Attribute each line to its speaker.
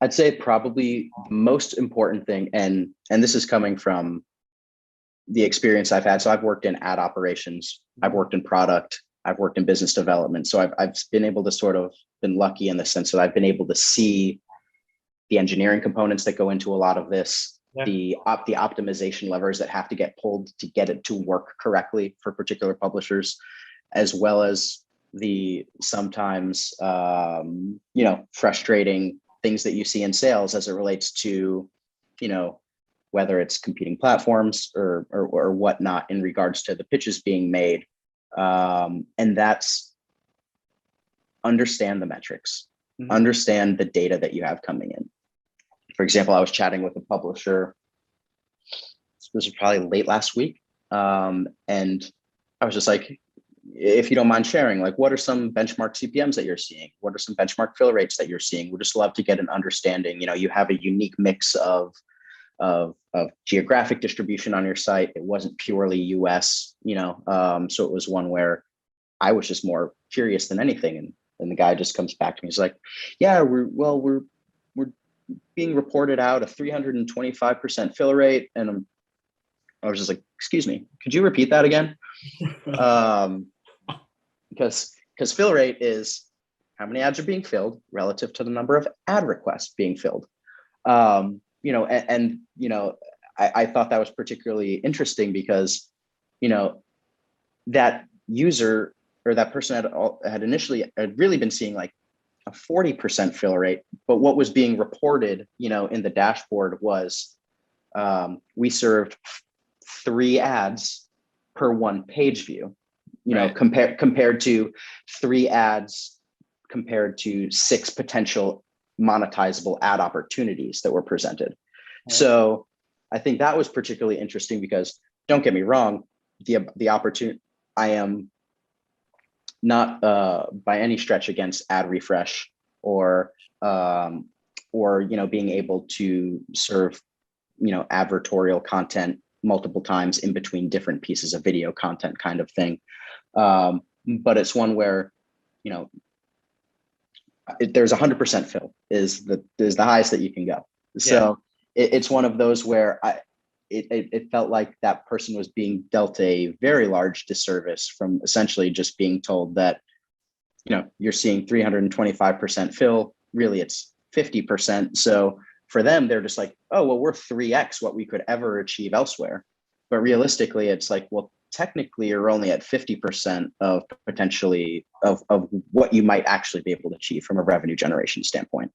Speaker 1: I'd say probably the most important thing, and this is coming from the experience I've had. So I've worked in ad operations, I've worked in product, I've worked in business development. So I've been able to sort of been lucky in the sense that I've been able to see the engineering components that go into a lot of this,
Speaker 2: Yeah.
Speaker 1: the optimization levers that have to get pulled to get it to work correctly for particular publishers, as well as the sometimes frustrating things that you see in sales as it relates to, whether it's competing platforms or whatnot in regards to the pitches being made. And that's understand the metrics, understand the data that you have coming in. For example, I was chatting with a publisher, this was probably late last week. And I was just like, if you don't mind sharing, like, what are some benchmark CPMs that you're seeing? What are some benchmark fill rates that you're seeing? We'd just love to get an understanding. You have a unique mix of geographic distribution on your site. It wasn't purely US, so it was one where I was just more curious than anything. And the guy just comes back to me. He's like, yeah, we're being reported out a 325% fill rate. And I was just like, excuse me, could you repeat that again? Because fill rate is how many ads are being filled relative to the number of ad requests being filled. I thought that was particularly interesting because, that user or that person had initially really been seeing like a 40% fill rate, but what was being reported, in the dashboard was we served 3 ads per 1 page view,
Speaker 2: right.
Speaker 1: compared to 3 ads compared to 6 potential monetizable ad opportunities that were presented. Right. So I think that was particularly interesting because, don't get me wrong, the opportunity, I am not by any stretch against ad refresh or being able to serve advertorial content multiple times in between different pieces of video content kind of thing. But it's one where there's 100% fill is the highest that you can go. So it's one of those where it felt like that person was being dealt a very large disservice from essentially just being told that, you're seeing 325% fill, really it's 50%. So for them, they're just like, oh, well, we're 3x what we could ever achieve elsewhere. But realistically, it's like, well, technically you're only at 50% of potentially of what you might actually be able to achieve from a revenue generation standpoint.